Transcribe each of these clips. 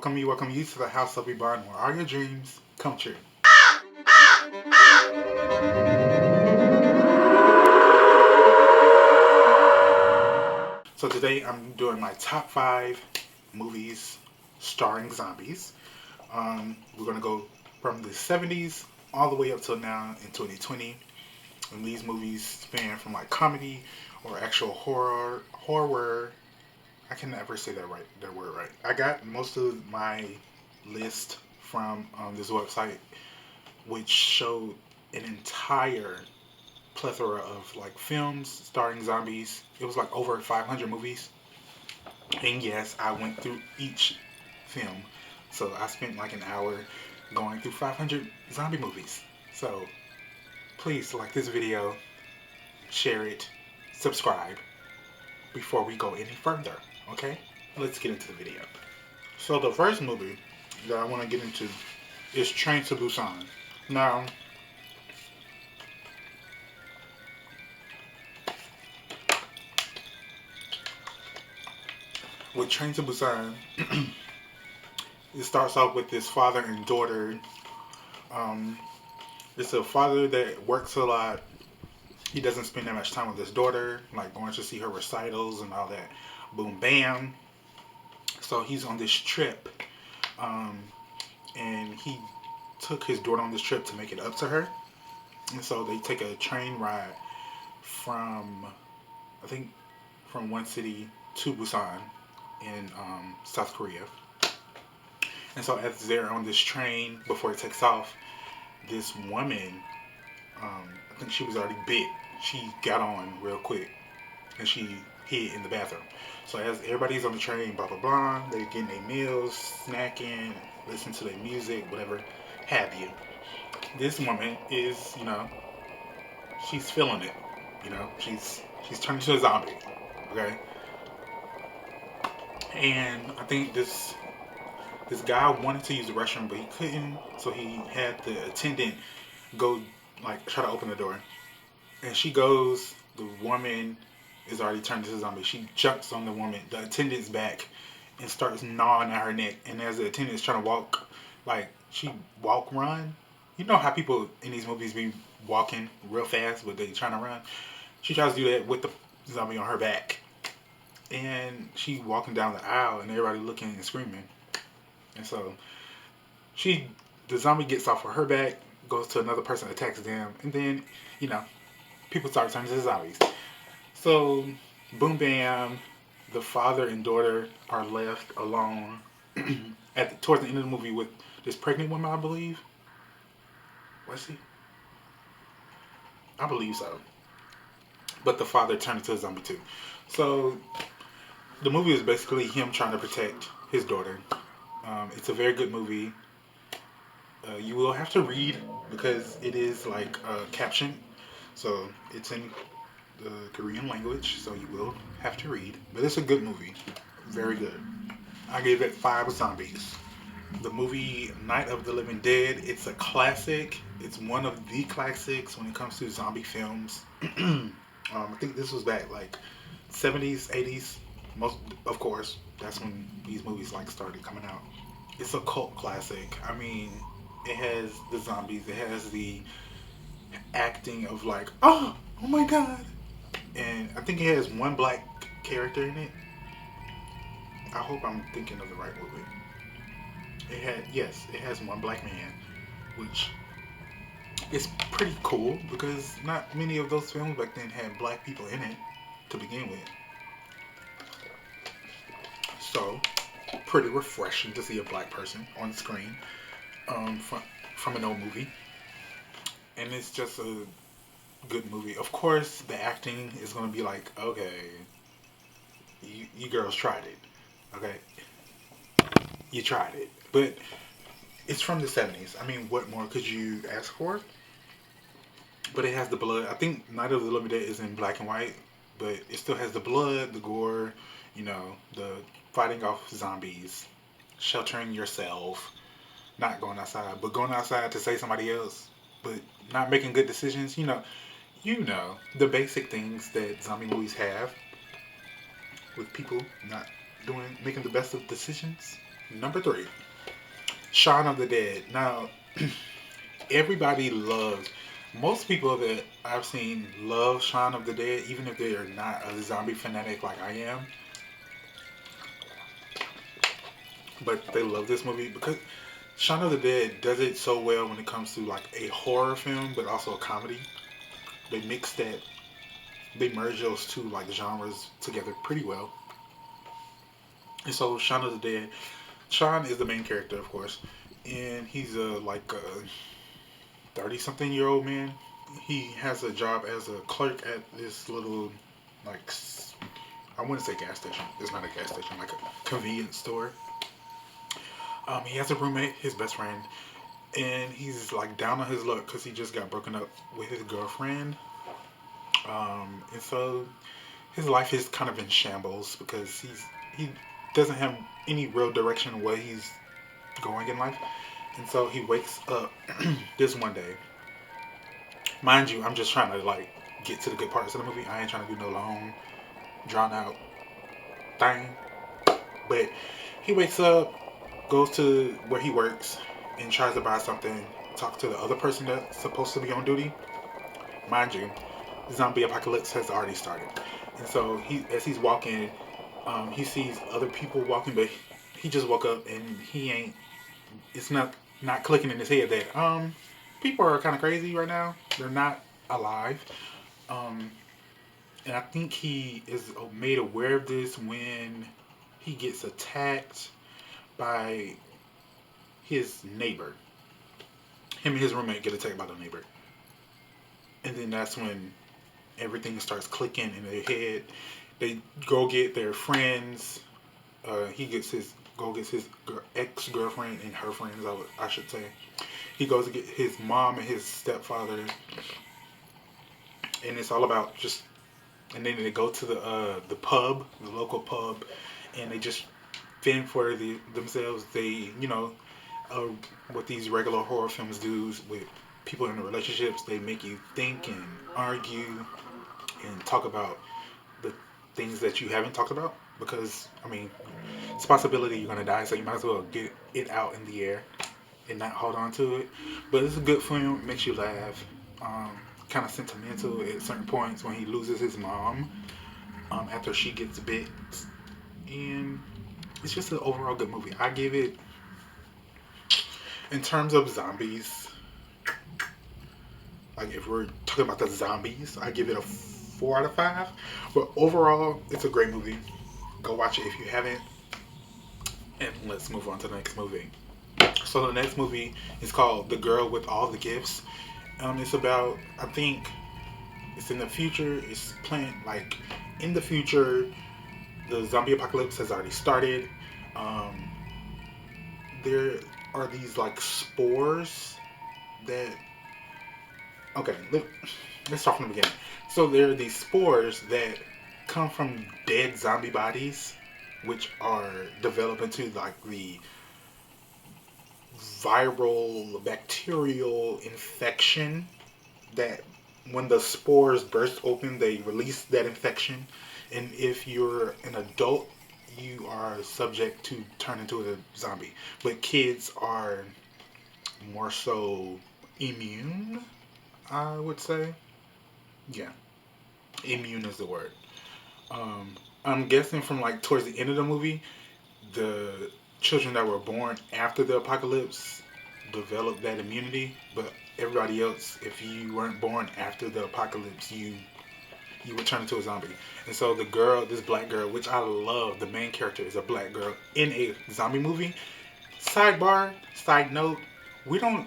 welcome you to the House of Ebon, where all your dreams come true. So today I'm doing my top 5 movies starring zombies. We're gonna go from the 70s all the way up till now in 2020. And these movies span from like comedy or actual horror. I can never say that word right. I got most of my list from this website, which showed an entire plethora of like films starring zombies. It was like over 500 movies, and yes, I went through each film. So I spent like an hour going through 500 zombie movies. So please like this video, share it, subscribe before we go any further. Okay, let's get into the video. So the first movie that I want to get into is Train to Busan. Now, with Train to Busan, it starts off with this father and daughter. Um, it's a father that works a lot. He doesn't spend that much time with his daughter, like going to see her recitals and all that. Boom, bam. So he's on this trip, and he took his daughter on this trip to make it up to her. And so they take a train ride from, I think, from one city to Busan in South Korea. And so as they're on this train, before it takes off, this woman, I think she was already bit. She got on real quick, and she hid in the bathroom. So as everybody's on the train, blah blah blah, they're getting their meals, snacking, listening to their music, whatever have you. This woman is, she's feeling it. She's turning to a zombie. Okay, and I think this guy wanted to use the restroom, but he couldn't, so he had the attendant go like try to open the door. And she goes, the woman is already turned into a zombie. She jumps on the woman, the attendant's back, and starts gnawing at her neck. And as the attendant is trying to walk, like she run. You know how people in these movies be walking real fast, but they trying to run. She tries to do that with the zombie on her back, and she walking down the aisle, and everybody looking and screaming. And so the zombie gets off of her back, goes to another person, attacks them, and then people start turning to zombies. So, boom, bam, the father and daughter are left alone towards the end of the movie with this pregnant woman, I believe. Was he? I believe so. But the father turned into a zombie too. So, the movie is basically him trying to protect his daughter. It's a very good movie. You will have to read because it is like captioned. So, it's in the Korean language, so you will have to read. But it's a good movie. Very good. I gave it 5 zombies. The movie Night of the Living Dead, it's a classic. It's one of the classics when it comes to zombie films. I think this was back like 70s, 80s. Most, of course, that's when these movies like started coming out. It's a cult classic. I mean, it has the zombies. It has the acting of like, oh my god. And I think it has one black character in it. I hope I'm thinking of the right movie. It has one black man, which is pretty cool because not many of those films back then had black people in it to begin with. So, pretty refreshing to see a black person on the screen from an old movie. And it's just a good movie. Of course, the acting is going to be like, okay, you girls tried it. Okay, you tried it. But it's from the 70s. I mean, what more could you ask for? But it has the blood. I think Night of the Living Dead is in black and white, but it still has the blood, the gore, the fighting off zombies, sheltering yourself, not going outside, but going outside to save somebody else, but not making good decisions. The basic things that zombie movies have with people not making the best of decisions. Number 3, Shaun of the Dead. Now, everybody loves, most people that I've seen love Shaun of the Dead, even if they are not a zombie fanatic like I am. But they love this movie because Shaun of the Dead does it so well when it comes to like a horror film, but also a comedy. They mix that, they merge those two like genres together pretty well. And so Shaun of the Dead, Shaun is the main character, of course, and he's a like a 30-something-year-old man. He has a job as a clerk at this little like I wouldn't say gas station. It's not a gas station, like a convenience store. He has a roommate, his best friend, and he's like down on his luck because he just got broken up with his girlfriend. And so his life is kind of in shambles because he doesn't have any real direction where he's going in life. And so he wakes up this one day. Mind you, I'm just trying to like get to the good parts of the movie. I ain't trying to do no long, drawn out thing. But he wakes up, goes to where he works, and tries to buy something. Talk to the other person that's supposed to be on duty. Mind you, the zombie apocalypse has already started. And so as he's walking, he sees other people walking, but he just woke up and he ain't. It's not clicking in his head that people are kind of crazy right now. They're not alive. Um, and I think he is made aware of this when he gets attacked by his neighbor. Him and his roommate get attacked by the neighbor. And then that's when everything starts clicking in their head. They go get their friends. He gets his ex girlfriend and her friends. I should say. He goes to get his mom and his stepfather, and it's all about just. And then they go to the pub, the local pub, and they just fend for themselves. They uh, what these regular horror films do with people in the relationships. They make you think and argue and talk about the things that you haven't talked about because I mean it's a possibility you're gonna die, so you might as well get it out in the air and not hold on to it. But it's a good film. It makes you laugh. Kind of sentimental at certain points when he loses his mom after she gets bit, and it's just an overall good movie. I give it, in terms of zombies, like if we're talking about the zombies, I give it a 4 out of 5. But overall, it's a great movie. Go watch it if you haven't. And let's move on to the next movie. So the next movie is called The Girl with All the Gifts. It's about, I think, it's in the future. It's planned, like, in the future, the zombie apocalypse has already started. There are these, like, spores that, okay, let's start from the beginning. So there are these spores that come from dead zombie bodies, which are developed into, like, the viral bacterial infection that when the spores burst open they release that infection, and if you're an adult you are subject to turn into a zombie, but kids are more so immune, I would say. Yeah, immune is the word. I'm guessing from like towards the end of the movie the children that were born after the apocalypse developed that immunity, but everybody else, if you weren't born after the apocalypse, you would turn into a zombie. And so the girl, this black girl, which I love, the main character is a black girl in a zombie movie. Sidebar, side note, we don't,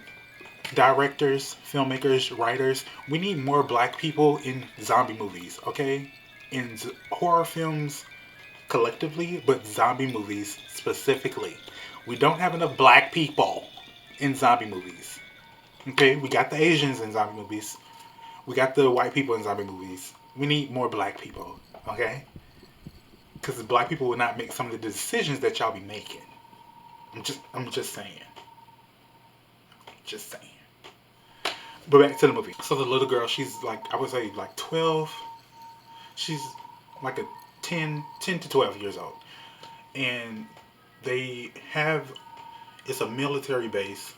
directors, filmmakers, writers, we need more black people in zombie movies, okay? In horror films collectively, but zombie movies specifically. We don't have enough black people in zombie movies. Okay, we got the Asians in zombie movies. We got the white people in zombie movies. We need more black people, okay? Because black people will not make some of the decisions that y'all be making. I'm just saying. Just saying. But back to the movie. So the little girl, she's like, I would say like 12. She's like a 10 to 12 years old. And they have it's a military base,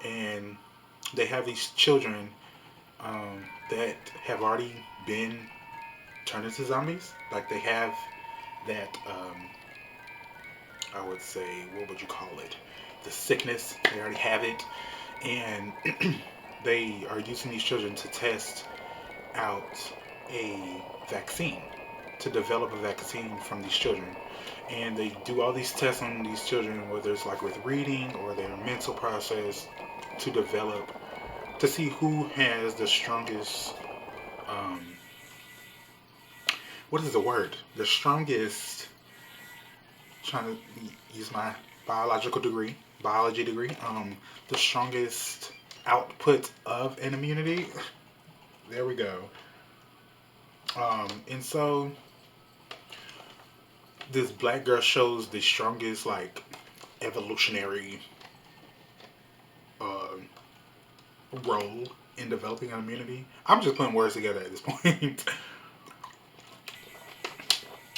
and they have these children that have already been turned into zombies. Like they have that I would say, what would you call it? The sickness. They already have it, and they are using these children to test out a vaccine, to develop a vaccine from these children. And they do all these tests on these children, whether it's like with reading or their mental process, to develop, to see who has the strongest, um, what is the word? The strongest, trying to use my biology degree, the strongest output of an immunity. There we go. And so this black girl shows the strongest like evolutionary uh, role in developing an immunity. I'm just putting words together at this point.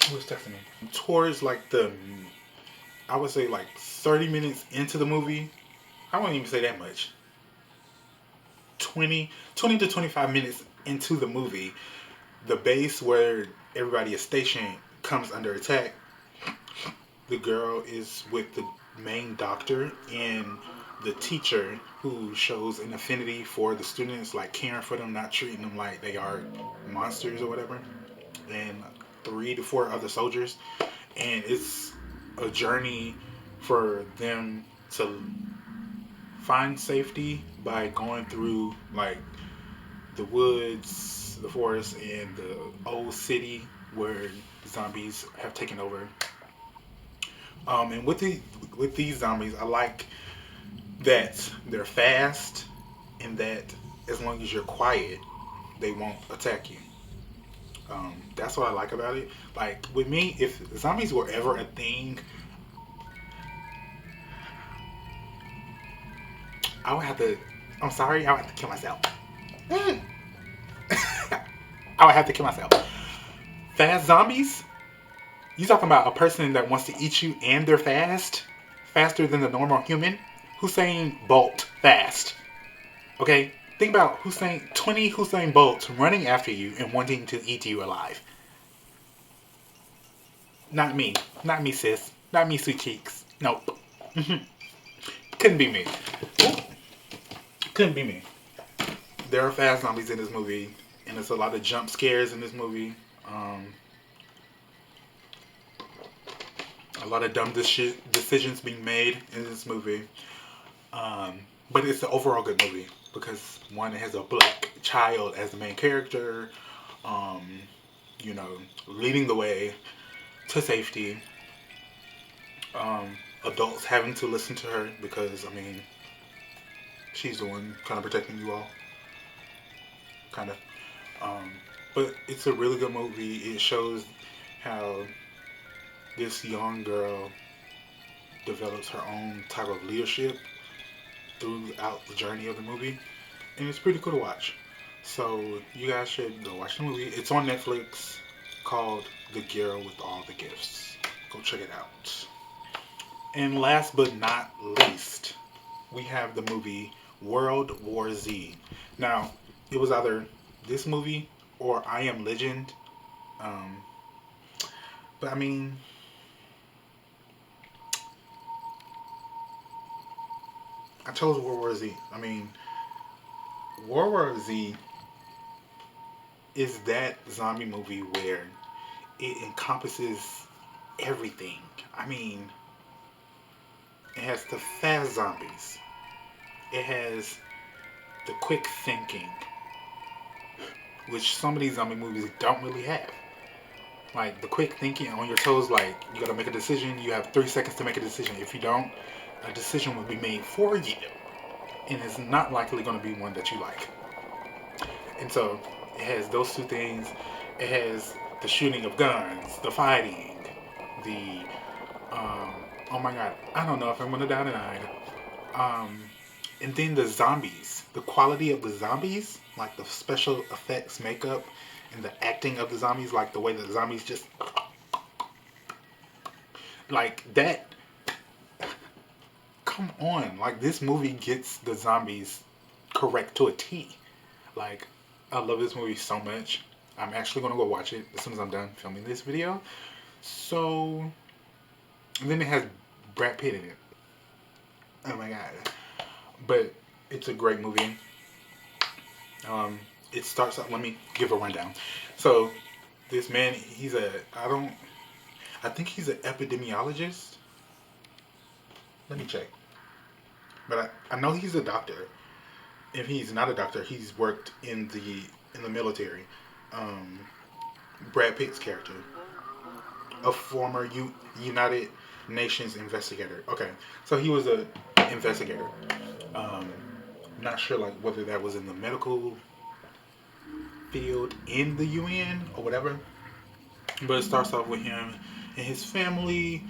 Who's texting me? Towards like I would say like 30 minutes into the movie. I won't even say that much. 20 to 25 minutes into the movie, the base where everybody is stationed comes under attack. The girl is with the main doctor and the teacher who shows an affinity for the students, like caring for them, not treating them like they are monsters or whatever, and 3 to 4 other soldiers. And it's a journey for them to find safety by going through like the woods, the forest, and the old city where zombies have taken over. And with these zombies, I like that they're fast and that as long as you're quiet, they won't attack you. That's what I like about it. Like with me, if zombies were ever a thing, I would have to. I'm sorry, I would have to kill myself. I would have to kill myself. Fast zombies? You talking about a person that wants to eat you and they're fast? Faster than the normal human? Hussein Bolt fast. Okay? Think about 20 Hussein Bolts running after you and wanting to eat you alive. Not me. Not me, sis. Not me, sweet cheeks. Nope. Couldn't be me. Couldn't be me. There are fast zombies in this movie, and there's a lot of jump scares in this movie. A lot of dumb decisions being made in this movie. But it's an overall good movie because one, it has a black child as the main character, um, leading the way to safety. Adults having to listen to her because, I mean, she's the one kind of protecting you all. Kind of. But it's a really good movie. It shows how this young girl develops her own type of leadership throughout the journey of the movie. And it's pretty cool to watch. So you guys should go watch the movie. It's on Netflix, called The Girl with All the Gifts. Go check it out. And last but not least, we have the movie World War Z. Now, it was either this movie or I Am Legend. But I mean, I chose World War Z. I mean, World War Z is that zombie movie where it encompasses everything. I mean, it has the fast zombies. It has the quick thinking, which some of these zombie movies don't really have. Like the quick thinking on your toes, like you gotta make a decision. You have 3 seconds to make a decision. If you don't, a decision will be made for you, and it's not likely going to be one that you like. And so it has those two things. It has the shooting of guns, the fighting, the oh my god, I don't know if I'm gonna die tonight. And then the zombies, the quality of the zombies, like the special effects, makeup, and the acting of the zombies, like the way the zombies just like that come on. Like, this movie gets the zombies correct to a T. Like, I love this movie so much. I'm actually gonna go watch it as soon as I'm done filming this video. So, and then it has Brad Pitt in it. Oh my god. But it's a great movie. It starts out, let me give a rundown. So, this man, I think he's an epidemiologist. Let me check. But I know he's a doctor. If he's not a doctor, he's worked in the military. Brad Pitt's character, a former United Nations investigator. Okay, so he was a investigator. Not sure like whether that was in the medical field in the UN or whatever. But it starts off with him and his family.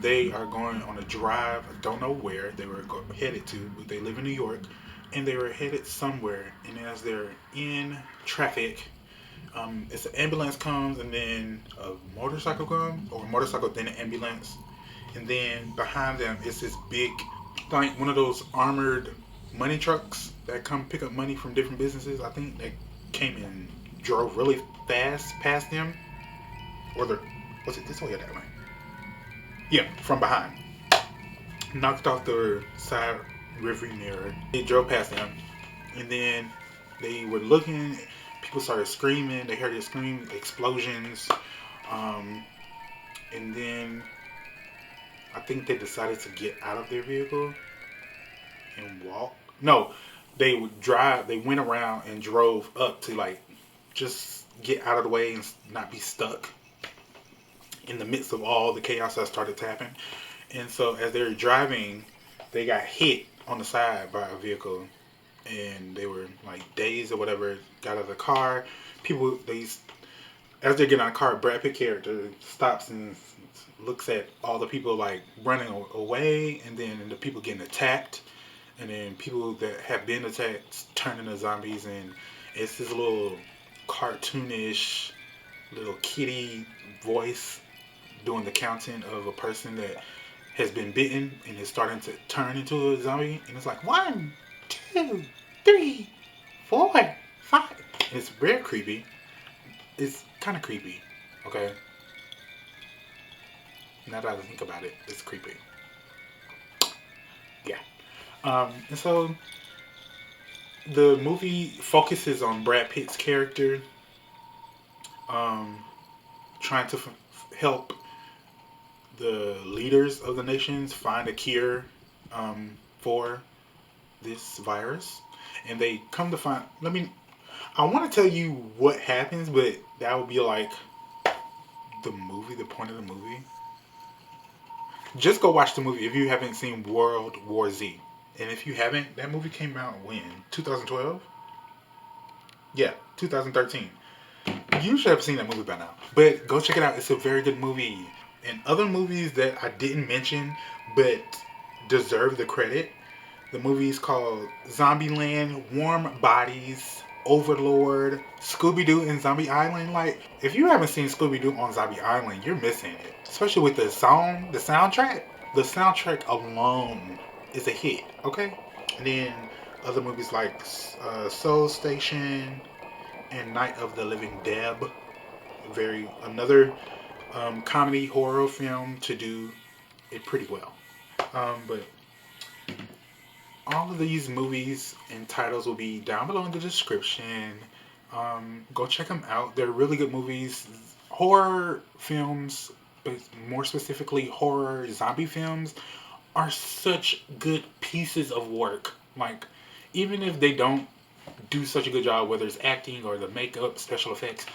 They are going on a drive. I don't know where they were headed to, but they live in New York, and they were headed somewhere. And as they're in traffic, it's an ambulance comes, and then a motorcycle comes, or a motorcycle then an ambulance, and then behind them is this big, like one of those armored money trucks that come pick up money from different businesses. I think they came and drove really fast past them, or was it this way or that way? Yeah, from behind. Knocked off the side rearview mirror. It drove past them, and then they were looking. People started screaming. They heard it scream, explosions, and then I think they decided to get out of their vehicle and walk. No, they would drive. They went around and drove up to like just get out of the way and not be stuck in the midst of all the chaos that started to happen. And so as they were driving, they got hit on the side by a vehicle, and they were like dazed or whatever. Got out of the car. People, as they're getting out of the car, Brad Pitt character stops and looks at all the people like running away, and then the people getting attacked, and then people that have been attacked turn into zombies, and it's this little cartoonish little kitty voice doing the counting of a person that has been bitten and is starting to turn into a zombie, and it's like 1, 2, 3, 4, 5. It's very creepy. It's kind of creepy, okay? Now that I think about it, it's creepy. Yeah. And so the movie focuses on Brad Pitt's character, trying to help the leaders of the nations find a cure for this virus. And they come to find, I want to tell you what happens, but that would be like the point of the movie. Just go watch the movie if you haven't seen World War Z. And if you haven't, that movie came out when? 2012? Yeah, 2013. You should have seen that movie by now. But go check it out. It's a very good movie. And other movies that I didn't mention but deserve the credit. The movie's called Zombieland, Warm Bodies, Overlord, Scooby-Doo, and Zombie Island. Like, if you haven't seen Scooby-Doo on Zombie Island, you're missing it. Especially with the song, the soundtrack. The soundtrack alone is a hit, okay? And then other movies like Seoul Station and Night of the Living Deb. Another comedy horror film to do it pretty well. But all of these movies and titles will be down below in the description. Go check them out. They're really good movies. Horror films, but more specifically horror zombie films, are such good pieces of work. Like, even if they don't do such a good job, whether it's acting or the makeup, special effects,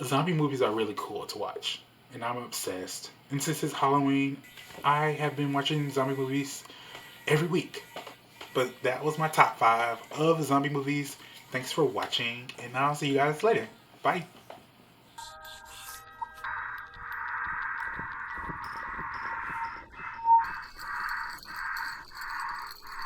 zombie movies are really cool to watch. And I'm obsessed. And since it's Halloween, I have been watching zombie movies every week. But that was my top 5 of zombie movies. Thanks for watching, and I'll see you guys later. Bye.